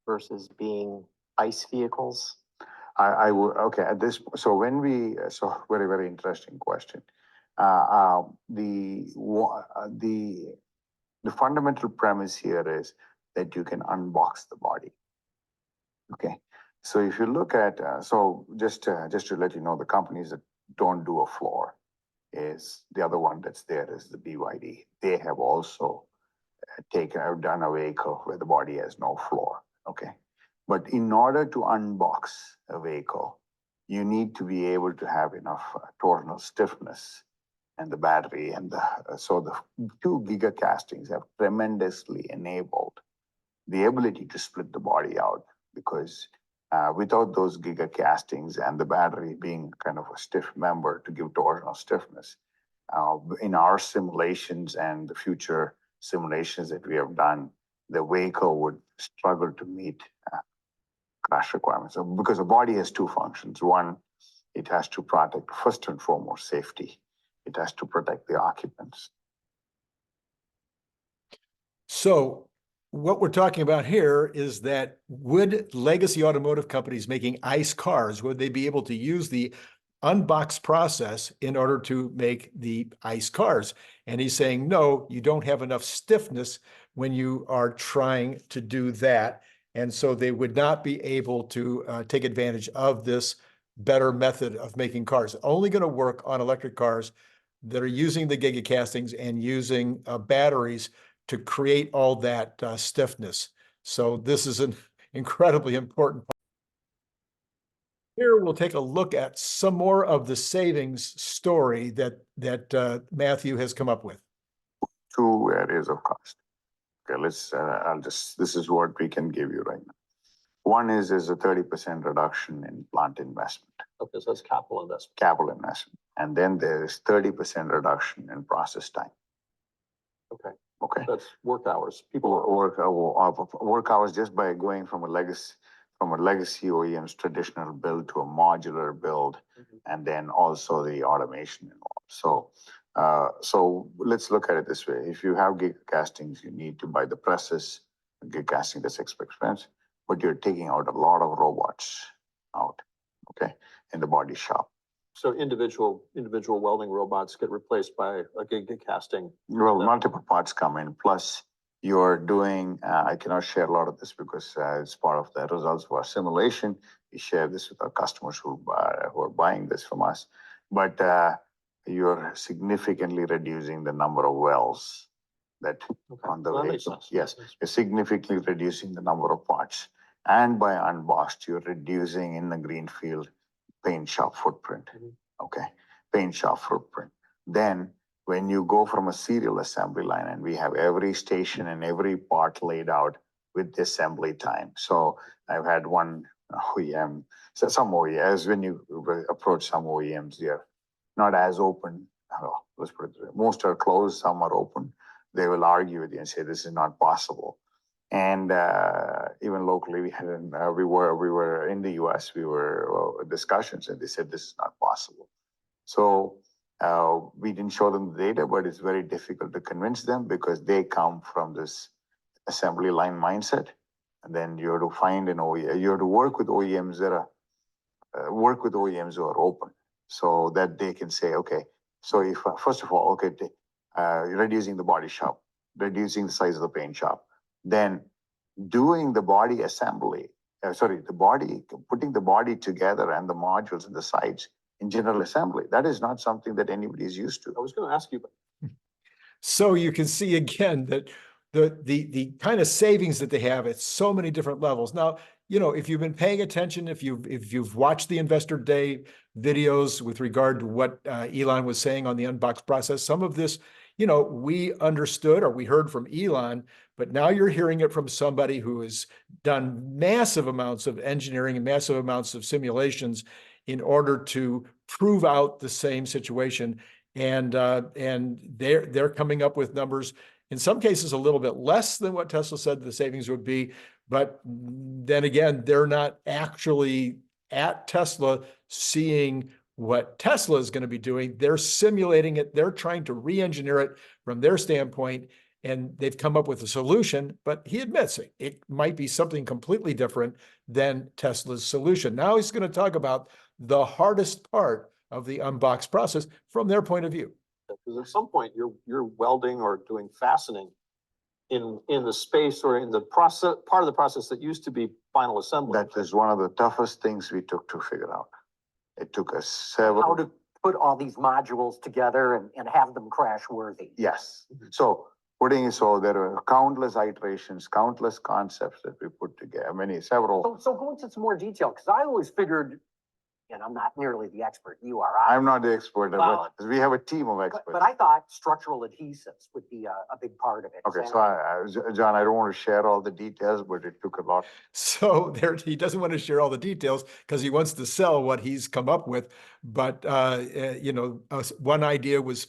versus being ICE vehicles? I would, okay, at this, so when we, so very, very interesting question. The fundamental premise here is that you can unbox the body. Okay, so if you look at, so just to let you know, the companies that don't do a floor is the other one that's there is the BYD. They have also done a vehicle where the body has no floor. Okay, but in order to unbox a vehicle, you need to be able to have enough torsional stiffness and the battery and so the 2 giga castings have tremendously enabled the ability to split the body out, because without those giga castings and the battery being kind of a stiff member to give torsional stiffness, in our simulations and the future simulations that we have done, the vehicle would struggle to meet crash requirements. So, because the body has 2 functions. One, it has to protect, first and foremost, safety. It has to protect the occupants. So what we're talking about here is that would legacy automotive companies making ICE cars, would they be able to use the unbox process in order to make the ICE cars? And he's saying, no, you don't have enough stiffness when you are trying to do that. And so they would not be able to take advantage of this better method of making cars. Only going to work on electric cars that are using the giga castings and using batteries to create all that stiffness. So this is an incredibly important part. Here we'll take a look at some more of the savings story that Matthew has come up with. 2 areas of cost. Okay, this is what we can give you right now. One is a 30% reduction in plant investment. Okay, so that's capital investment. Capital investment. And then there's 30% reduction in process time. Okay. Okay. That's work hours. People work hours just by going from a legacy OEM's traditional build to a modular build, and then also the automation involved. So let's look at it this way. If you have giga castings, you need to buy the presses. Giga casting, that's expensive, but you're taking out a lot of robots out, okay, in the body shop. So individual welding robots get replaced by a giga casting. Well, multiple parts come in. Plus, you're doing. I cannot share a lot of this because it's part of the results of our simulation. We share this with our customers who are buying this from us. But you're significantly reducing the number of wells that on the vehicle. Yes, you're significantly reducing the number of parts, and by unboxed, you're reducing in the greenfield paint shop footprint. Okay, paint shop footprint. Then when you go from a serial assembly line, and we have every station and every part laid out with the assembly time. So I've had one OEM, so some OEMs, when you approach some OEMs, they're not as open. Well, let's put it this way. Most are closed, some are open. They will argue with you and say this is not possible. And even locally, we were in the U.S. We were discussions, and they said this is not possible. So we didn't show them the data, but it's very difficult to convince them because they come from this assembly line mindset, and then you have to find an OEM. You have to work with OEMs that are who are open, so that they can say, okay. So if first of all, okay, reducing the body shop, reducing the size of the paint shop. Then doing the body assembly, putting the body together and the modules and the sides in general assembly. That is not something that anybody is used to. I was going to ask you. So you can see again that the kind of savings that they have at so many different levels. Now, you know, if you've been paying attention, if you've watched the Investor Day videos with regard to what Elon was saying on the unbox process, some of this, you know, we understood or we heard from Elon, but now you're hearing it from somebody who has done massive amounts of engineering and massive amounts of simulations in order to prove out the same situation. And they're coming up with numbers, in some cases a little bit less than what Tesla said the savings would be. But then again, they're not actually at Tesla seeing what Tesla is going to be doing. They're simulating it. They're trying to re-engineer it from their standpoint. and they've come up with a solution, but he admits it might be something completely different than Tesla's solution. Now he's going to talk about the hardest part of the unbox process from their point of view. Because at some point you're welding or doing fastening in the space or in the process, part of the process that used to be final assembly. That is one of the toughest things we took to figure out. It took us How several, to put all these modules together and have them crash worthy. yes. So so there are countless iterations, countless concepts that we put together, several. So go into some more detail, because I always figured, and I'm not nearly the expert you are. I'm not the expert, Well, but we have a team of experts. But I thought structural adhesives would be a big part of it. Okay, And so John, I don't want to share all the details, but it took a lot. So he doesn't want to share all the details because he wants to sell what he's come up with. But, one idea was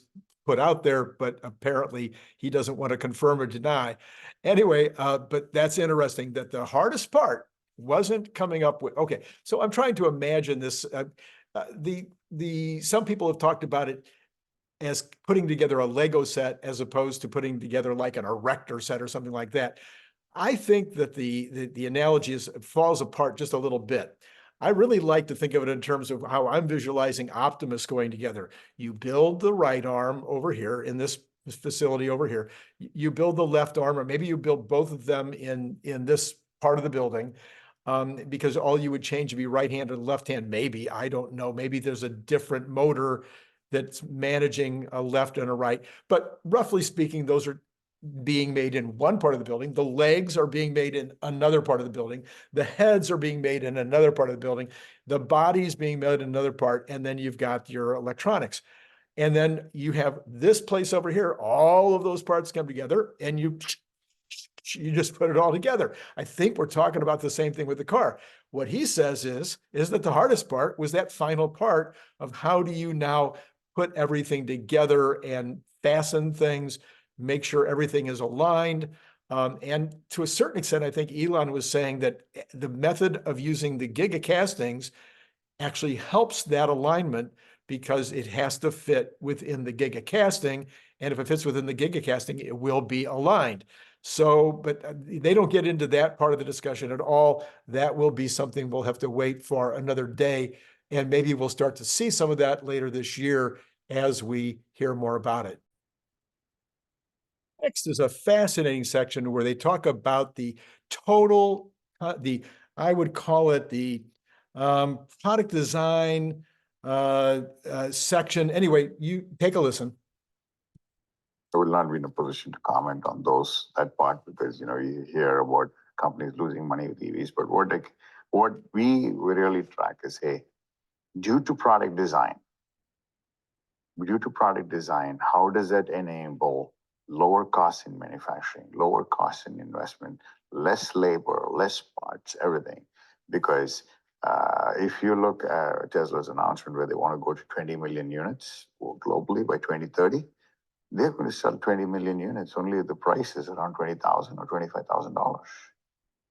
put out there, but apparently he doesn't want to confirm or deny. Anyway, but that's interesting that the hardest part wasn't coming up with, okay, so I'm trying to imagine this. Some people have talked about it as putting together a Lego set as opposed to putting together like an erector set or something like that. I think that the analogy falls apart just a little bit. I really like to think of it in terms of how I'm visualizing Optimus going together. You build the right arm over here in this facility over here. You build the left arm, or maybe you build both of them in this part of the building. Because all you would change would be right hand and left hand. Maybe, I don't know. Maybe there's a different motor that's managing a left and a right. But roughly speaking, those are being made in one part of the building. The legs are being made in another part of the building. The heads are being made in another part of the building. The body's being made in another part. And then you've got your electronics. And then you have this place over here. All of those parts come together and you just put it all together. I think we're talking about the same thing with the car. What he says is that the hardest part was that final part of how do you now put everything together and fasten things, make sure everything is aligned. And to a certain extent, I think Elon was saying that the method of using the gigacastings actually helps that alignment because it has to fit within the gigacasting. And if it fits within the gigacasting, it will be aligned. So, but they don't get into that part of the discussion at all. That will be something we'll have to wait for another day. And maybe we'll start to see some of that later this year as we hear more about it. Next is a fascinating section where they talk about the total, I would call it the product design section. Anyway, you take a listen. I will not be in a position to comment on that part because, you hear about companies losing money with EVs, but what we really track is, hey, due to product design, how does that enable lower costs in manufacturing, lower costs in investment, less labor, less parts, everything? Because if you look at Tesla's announcement where they want to go to 20 million units globally by 2030, they're going to sell 20 million units, only the price is around $20,000 or $25,000.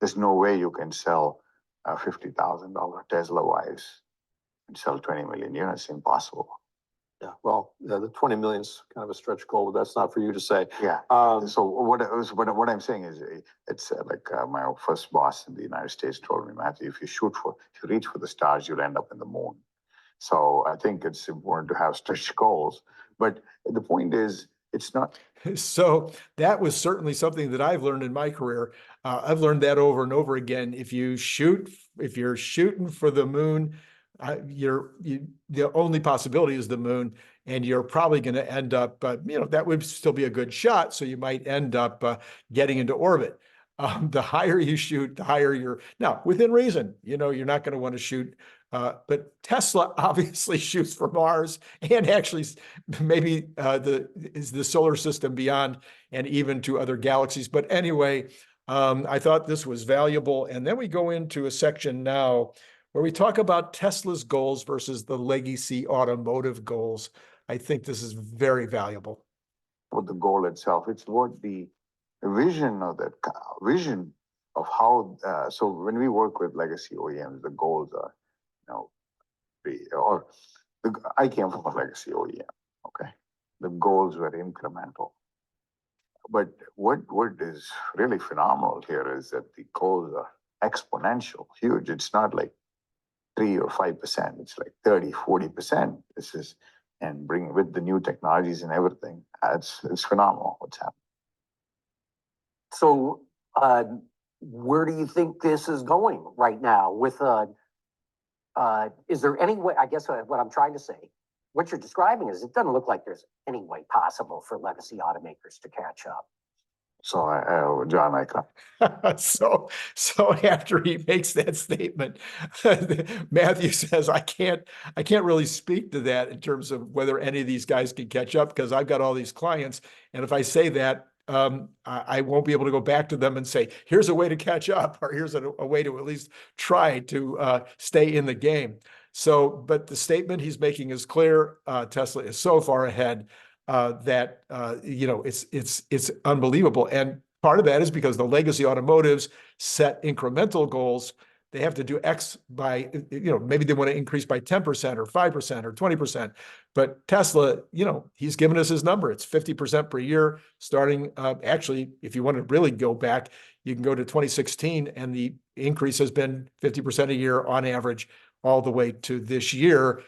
There's no way you can sell a $50,000 Tesla Wives and sell 20 million units. Impossible. Yeah, well, the 20 million is kind of a stretch goal, but that's not for you to say. Yeah. So what I'm saying is, it's like my first boss in the United States told me, Matthew, if you reach for the stars, you'll end up in the moon. So I think it's important to have stretch goals. But the point is, it's not. So that was certainly something that I've learned in my career. I've learned that over and over again. If you're shooting for the moon, the only possibility is the moon, and you're probably going to end up, that would still be a good shot. So you might end up getting into orbit. The higher you shoot, the higher now within reason, you're not going to want to shoot. But Tesla obviously shoots for Mars and actually maybe the solar system beyond and even to other galaxies. But anyway, I thought this was valuable. And then we go into a section now where we talk about Tesla's goals versus the legacy automotive goals. I think this is very valuable. With the goal itself, it's what the vision of how, so when we work with legacy OEMs, the goals are, I came from a legacy OEM, okay? The goals were incremental. But what is really phenomenal here is that the goals are exponential, huge. It's not like 3 or 5%. It's like 30, 40%. This is, and bringing with the new technologies and everything, it's phenomenal what's happening. So, where do you think this is going right now with, is there any way, I guess what I'm trying to say, what you're describing is it doesn't look like there's any way possible for legacy automakers to catch up. So, John, I can. So after he makes that statement, Matthew says, I can't really speak to that in terms of whether any of these guys can catch up because I've got all these clients. And if I say that, I won't be able to go back to them and say, here's a way to catch up, or here's a way to at least try to stay in the game. So, but the statement he's making is clear. Tesla is so far ahead that it's unbelievable. And part of that is because the legacy automotives set incremental goals. They have to do X by, maybe they want to increase by 10% or 5% or 20%. But Tesla, he's given us his number. It's 50% per year starting. Actually, if you want to really go back, you can go to 2016 and the increase has been 50% a year on average all the way to this year.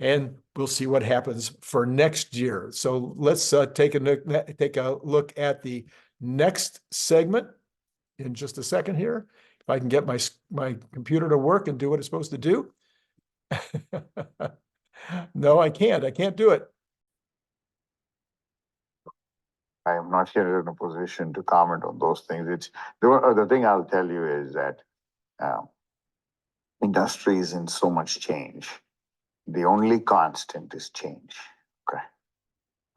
And we'll see what happens for next year. So let's take a look at the next segment in just a second here. If I can get my computer to work and do what it's supposed to do. No, I can't. I can't do it. I am not here in a position to comment on those things. It's the thing I'll tell you is that industry is in so much change. The only constant is change.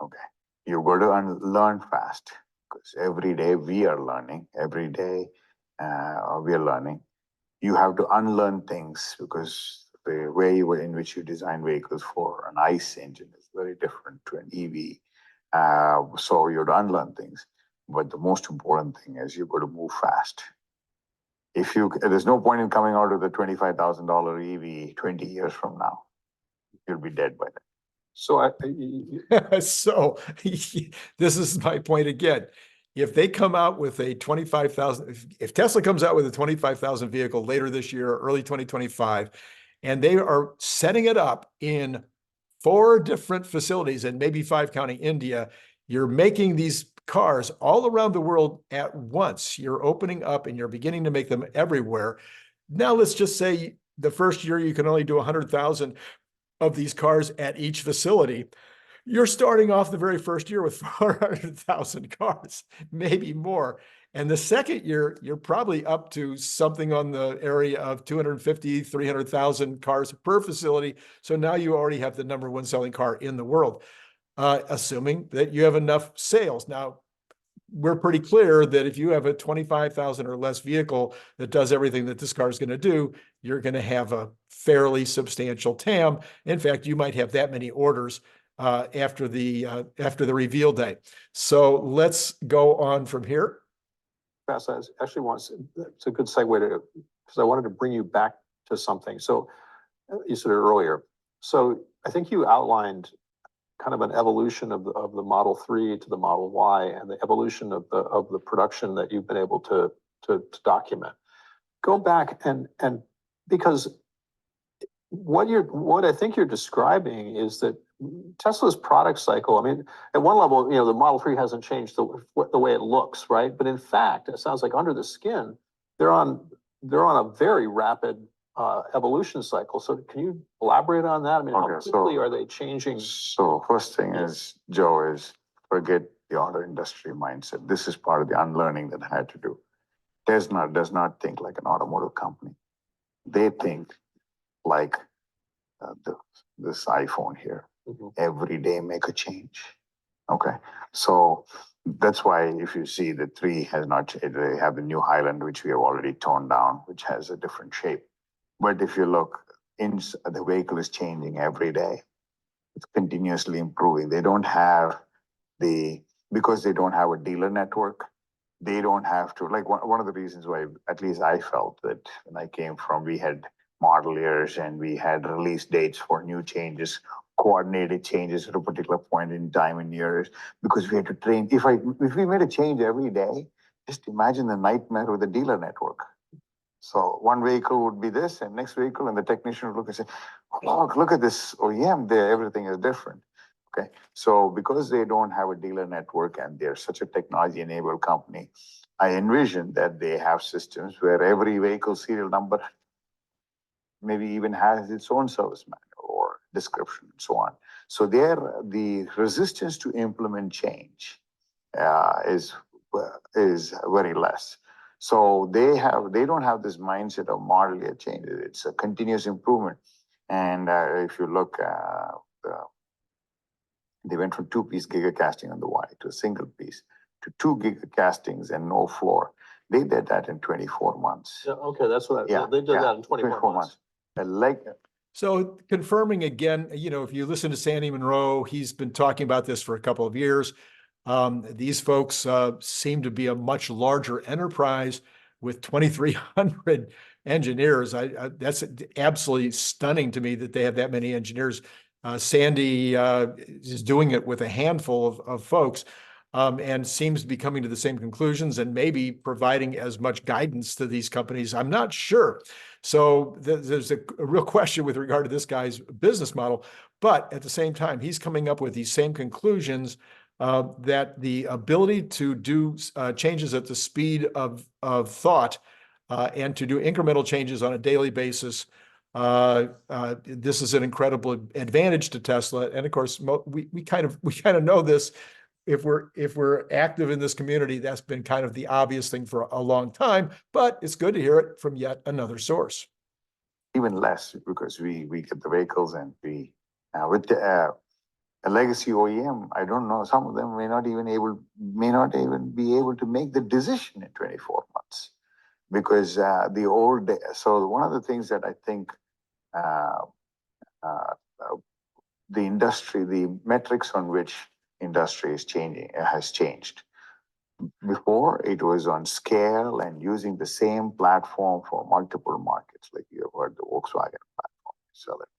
Okay. You've got to learn fast because every day we are learning. Every day we are learning. You have to unlearn things because the way in which you design vehicles for an ICE engine is very different to an EV. So you have to unlearn things. But the most important thing is you've got to move fast. There's no point in coming out with a $25,000 EV 20 years from now. You'll be dead by then. So So this is my point again. If they come out with a 25,000, if Tesla comes out with a 25,000 vehicle later this year, early 2025, and they are setting it up in 4 different facilities and maybe 5 counting India, you're making these cars all around the world at once. You're opening up and you're beginning to make them everywhere. Now, let's just say the first year you can only do 100,000 of these cars at each facility. You're starting off the very first year with 400,000 cars, maybe more. And the second year, you're probably up to something on the area of 250, 300,000 cars per facility. So now you already have the #1 selling car in the world, assuming that you have enough sales. Now, we're pretty clear that if you have a 25,000 or less vehicle that does everything that this car is going to do, you're going to have a fairly substantial TAM. In fact, you might have that many orders after the reveal day. So let's go on from here. it's a good segue because I wanted to bring you back to something. So you said it earlier. So I think you outlined kind of an evolution of the Model 3 to the Model Y and the evolution of the production that you've been able to document. Go back and because what I think you're describing is that Tesla's product cycle, I mean, at one level, the Model 3 hasn't changed the way it looks, right? But in fact, it sounds like under the skin, they're on a very rapid evolution cycle. So can you elaborate on that? I mean, how quickly are they changing? So first thing is, Joe, is forget the auto industry mindset. This is part of the unlearning that I had to do. Tesla does not think like an automotive company. They think like this iPhone here. Mm-hmm. Every day make a change. Okay. So that's why if you see the 3 has not changed, they have the new Highland, which we have already toned down, which has a different shape. But if you look, the vehicle is changing every day. It's continuously improving. They don't have because they don't have a dealer network, they don't have to, like one of the reasons why, at least I felt that when I came from, we had model years and we had release dates for new changes coordinated changes at a particular point in time in years because we had to train. If we made a change every day, just imagine the nightmare with the dealer network. So one vehicle would be this, and next vehicle, and the technician would look and say, "Oh, look at this OEM there, everything is different." Okay, so because they don't have a dealer network and they're such a technology-enabled company, I envision that they have systems where every vehicle serial number maybe even has its own service manual or description and so on. So the resistance to implement change is very less. So they don't have this mindset of model year changes. It's a continuous improvement. And if you look, they went from 2-piece gigacasting on the Y to a single piece to 2 gigacastings and no floor. They did that in 24 months. Yeah, okay, that's what Yeah, they did yeah, that in 24 months. So confirming again, you know, if you listen to Sandy Monroe, he's been talking about this for a couple of years. These folks seem to be a much larger enterprise with 2,300 engineers. That's absolutely stunning to me that they have that many engineers. Sandy is doing it with a handful of folks and seems to be coming to the same conclusions and maybe providing as much guidance to these companies. I'm not sure. So there's a real question with regard to this guy's business model. But at the same time, he's coming up with these same conclusions that the ability to do changes at the speed of thought and to do incremental changes on a daily basis, this is an incredible advantage to Tesla. And of course, we kind of know this. If we're active in this community, that's been kind of the obvious thing for a long time, but it's good to hear it from yet another source. Even less because we get the vehicles and we with a legacy OEM, I don't know, some of them may not even be able to make the decision in 24 months because so one of the things that I think the industry, the metrics on which industry is changing has changed. Before it was on scale and using the same platform for multiple markets, like you have heard the Volkswagen platform, you sell it,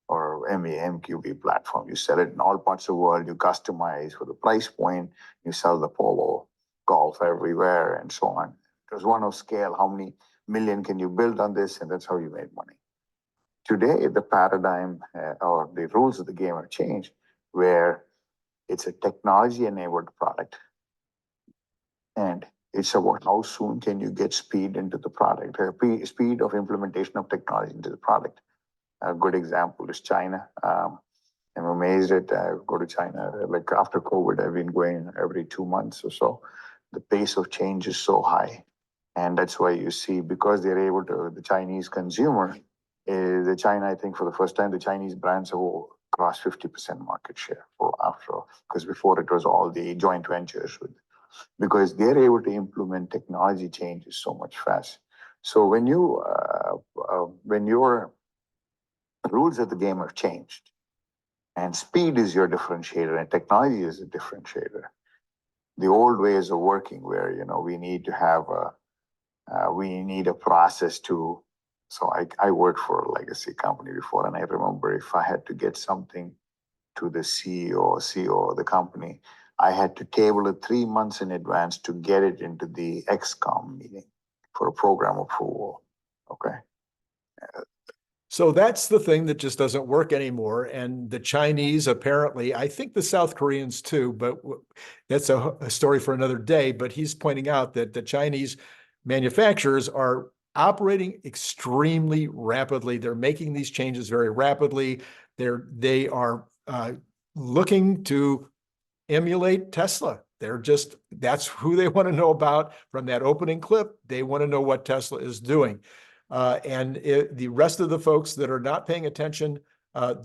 or MQB platform, you sell it in all parts of the world, you customize for the price point, you sell the Polo Golf everywhere and so on. It was one of scale, how many million can you build on this, and that's how you made money. Today, the paradigm or the rules of the game have changed, where it's a technology-enabled product, and it's about how soon can you get speed into the product, speed of implementation of technology into the product. A good example is China. I'm amazed at go to China. Like after COVID, I've been going every 2 months or so. The pace of change is so high. And that's why you see, because they're able to, the Chinese consumer, I think for the first time, the Chinese brands have crossed 50% market share because before it was all the joint ventures because they're able to implement technology changes so much fast. So when your rules of the game have changed and speed is your differentiator and technology is a differentiator, the old ways of working where, we need to have we need a process to, so I worked for a legacy company before, and I remember if I had to get something to the CEO of the company, I had to table it 3 months in advance to get it into the XCOM meeting for a program approval. Okay. So that's the thing that just doesn't work anymore. And the Chinese, apparently, I think the South Koreans too, but that's a story for another day. But he's pointing out that the Chinese manufacturers are operating extremely rapidly. They're making these changes very rapidly. They are looking to emulate Tesla. That's who they want to know about from that opening clip. They want to know what Tesla is doing. The rest of the folks that are not paying attention,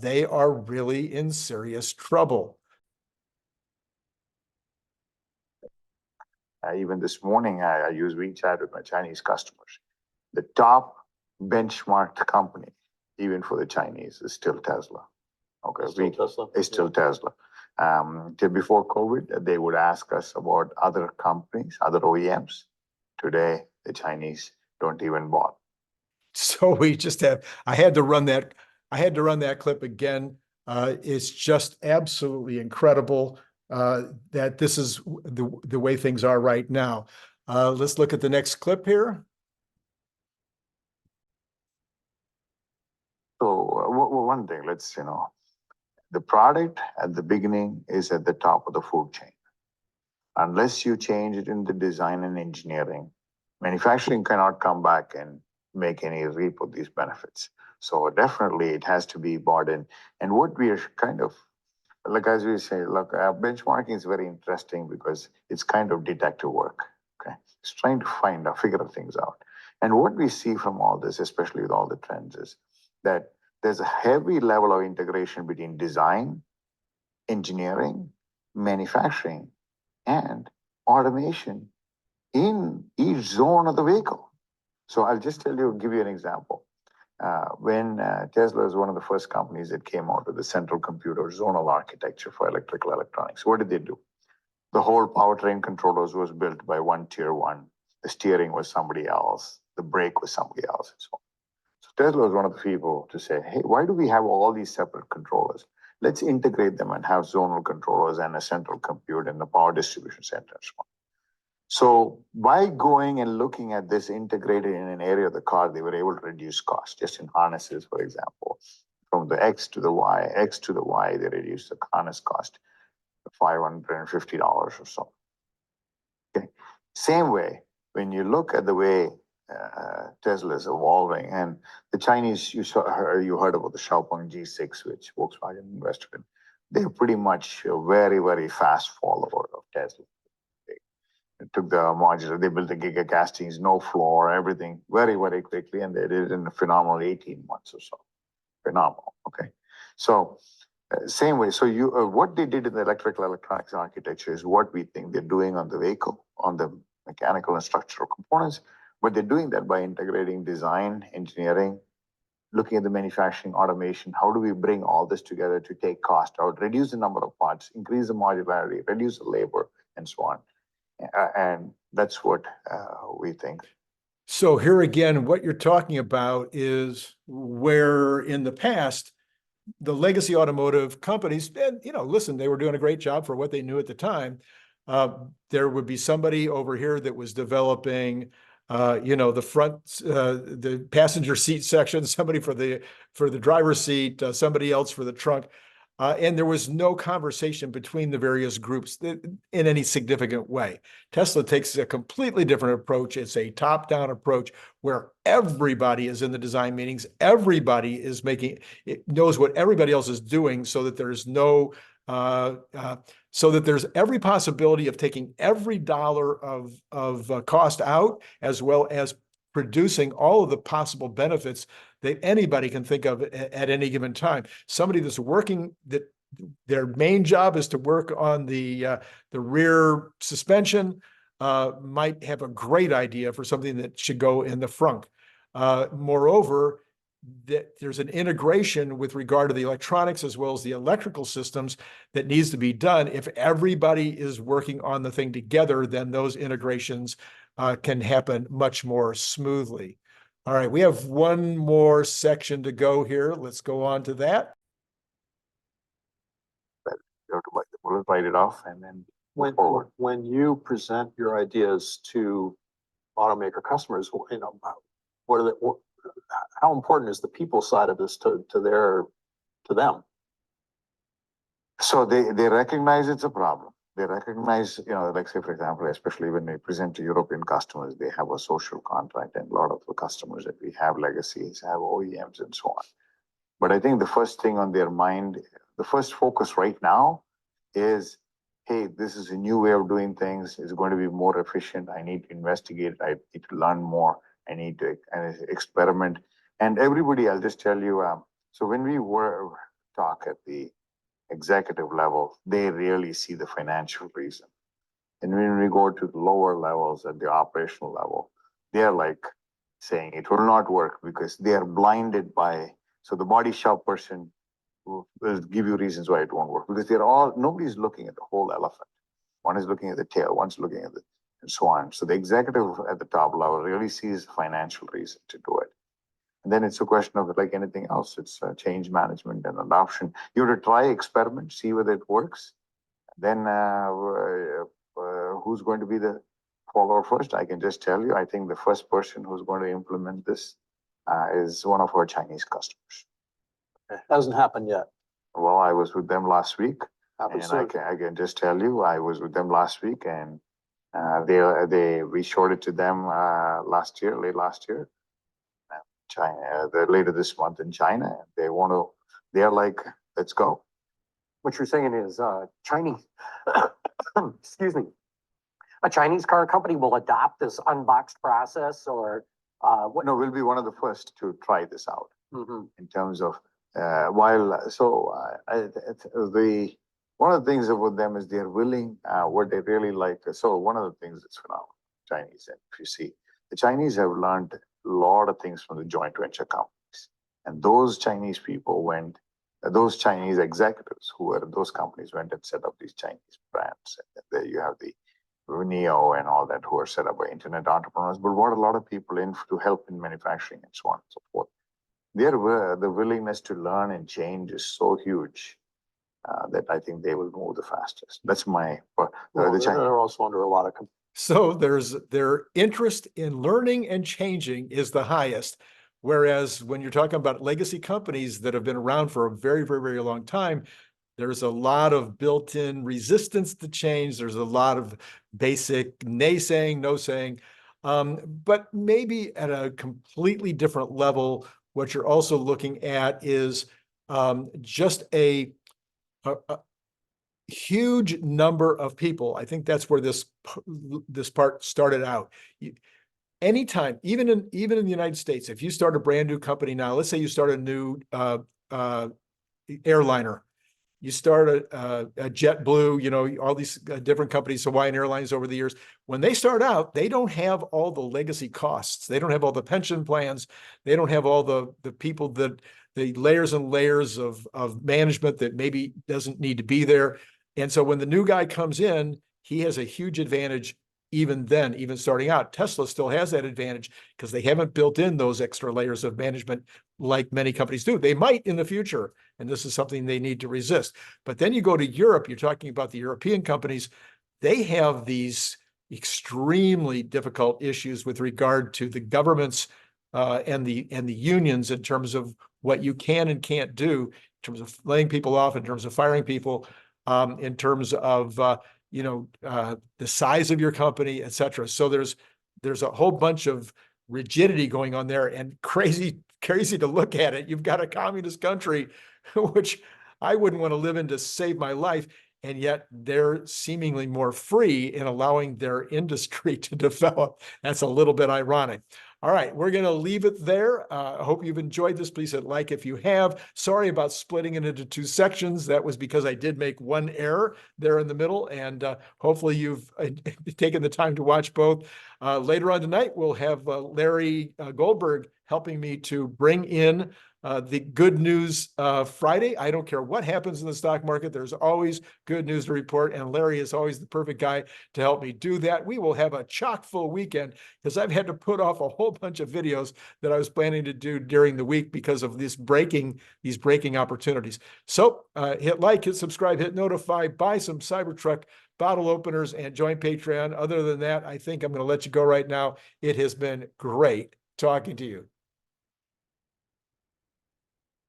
they are really in serious trouble. Even this morning, I use WeChat with my Chinese customers. The top benchmarked company, even for the Chinese, is still Tesla. Okay, it's still Tesla. Till before COVID, they would ask us about other companies, other OEMs. Today, the Chinese don't even bother. So I had to run that clip again It's just absolutely incredible that this is the way things are right now. Let's look at the next clip here. So one thing, the product at the beginning is at the top of the food chain. Unless you change it in the design and engineering, manufacturing cannot come back and make any reap of these benefits. So definitely it has to be bought in. And what we are kind of, like as we say, look, benchmarking is very interesting because it's kind of detective work. Okay, it's trying to figure things out. And what we see from all this, especially with all the trends, is that there's a heavy level of integration between design, engineering, manufacturing, and automation in each zone of the vehicle. So I'll just give you an example. When Tesla is one of the first companies that came out with the central computer zonal architecture for electrical electronics, what did they do? The whole powertrain controllers was built by one tier one. The steering was somebody else. The brake was somebody else, and so on. So Tesla was one of the people to say, hey, why do we have all these separate controllers? Let's integrate them and have zonal controllers and a central compute and the power distribution center and so on. So by going and looking at this integrated in an area of the car, they were able to reduce cost, just in harnesses, for example. From the X to the Y, they reduced the harness cost to $550 or so. Okay. Same way, when you look at the way Tesla is evolving, and the Chinese, you heard about the Xiaopeng G6, which Volkswagen invested in. They're pretty much a very, very fast follower of Tesla. They took the modular, they built the giga castings, no floor, everything very, very quickly, and they did it in a phenomenal 18 months or so. Phenomenal. Okay. So same way. So what they did in the electrical electronics architecture is what we think they're doing on the vehicle, on the mechanical and structural components, but they're doing that by integrating design, engineering, looking at the manufacturing automation. How do we bring all this together to take cost out, reduce the number of parts, increase the modularity, reduce the labor, and so on. And that's what we think. So here again, what you're talking about is where in the past, the legacy automotive companies, and listen, they were doing a great job for what they knew at the time. There would be somebody over here that was developing, the front, the passenger seat section, somebody for the driver's seat, somebody else for the trunk. And there was no conversation between the various groups in any significant way. Tesla takes a completely different approach. It's a top-down approach where everybody is in the design meetings. Everybody is knows what everybody else is doing, so that there's there's every possibility of taking every dollar of cost out, as well as producing all of the possible benefits that anybody can think of at any given time. Somebody that's working, that their main job is to work on the rear suspension, might have a great idea for something that should go in the front. Moreover, that there's an integration with regard to the electronics as well as the electrical systems that needs to be done. If everybody is working on the thing together, then those integrations can happen much more smoothly. All right, we have one more section to go here. Let's go on to that. You have to bite the bullet, bite it off, and then when you present your ideas to automaker customers, how important is the people side of this to them? So they recognize it's a problem. They recognize, like say, for example, especially when we present to European customers, they have a social contract, and a lot of the customers that we have legacies have OEMs and so on. But I think the first thing on their mind, the first focus right now is, hey, this is a new way of doing things. It's going to be more efficient. I need to investigate. I need to learn more. I need to experiment. And everybody, I'll just tell you, so when we talk at the executive level, they really see the financial reason. And when we go to the lower levels at the operational level, they're like saying it will not work because they are blinded by, so the body shop person will give you reasons why it won't work, because nobody's looking at the whole elephant. One is looking at the tail, one's looking at and so on. So the executive at the top level really sees financial reason to do it. And then it's a question of like anything else, it's change management and adoption. You have to try, experiment, see whether it works. Then who's going to be the follower first? I can just tell you, I think the first person who's going to implement this is one of our Chinese customers. Hasn't happened yet. Well, I was with them last week, Happens and soon. I can just tell you, I was with them last week, and we showed it to them late last year. China, later this month in China. They're like, let's go. What you're saying is, Chinese, excuse me, a Chinese car company will adopt this unboxed process, or what? No, we'll be one of the first to try this out Mhm. in terms of one of the things about them is they're willing, what they really like. So one of the things that's phenomenal, Chinese, and if you see, the Chinese have learned a lot of things from the joint venture companies. And those Chinese people those Chinese executives who were in those companies went and set up these Chinese brands. And there you have the Neo and all that who are set up by internet entrepreneurs, but brought a lot of people in to help in manufacturing and so on and so forth. The willingness to learn and change is so huge that I think they will move the fastest. That's my, Well, they're also under a lot of. So their interest in learning and changing is the highest. Whereas when you're talking about legacy companies that have been around for a very, very, very long time, there's a lot of built-in resistance to change. There's a lot of basic naysaying, no saying. But maybe at a completely different level, what you're also looking at is just a huge number of people. I think that's where this part started out. Anytime, even in the United States, if you start a brand new company now, let's say you start a new airliner, you start a JetBlue, all these different companies, Hawaiian Airlines over the years. When they start out, they don't have all the legacy costs. They don't have all the pension plans. They don't have all the people the layers and layers of management that maybe doesn't need to be there. And so when the new guy comes in, he has a huge advantage even then, even starting out. Tesla still has that advantage because they haven't built in those extra layers of management like many companies do. They might in the future, and this is something they need to resist. But then you go to Europe, you're talking about the European companies, they have these extremely difficult issues with regard to the governments and the unions in terms of what you can and can't do, in terms of laying people off, in terms of firing people, in terms of the size of your company, et cetera. So there's a whole bunch of rigidity going on there, and crazy to look at it. You've got a communist country, which I wouldn't want to live in to save my life. And yet they're seemingly more free in allowing their industry to develop. That's a little bit ironic. All right, we're going to leave it there. I hope you've enjoyed this. Please hit like if you have. Sorry about splitting it into two sections. That was because I did make one error there in the middle, and hopefully you've taken the time to watch both. Later on tonight, we'll have Larry Goldberg helping me to bring in the Good News Friday. I don't care what happens in the stock market. There's always good news to report, and Larry is always the perfect guy to help me do that. We will have a chock full weekend because I've had to put off a whole bunch of videos that I was planning to do during the week because of these breaking opportunities. So hit like, hit subscribe, hit notify, buy some Cybertruck bottle openers, and join Patreon. Other than that, I think I'm going to let you go right now. It has been great talking to you.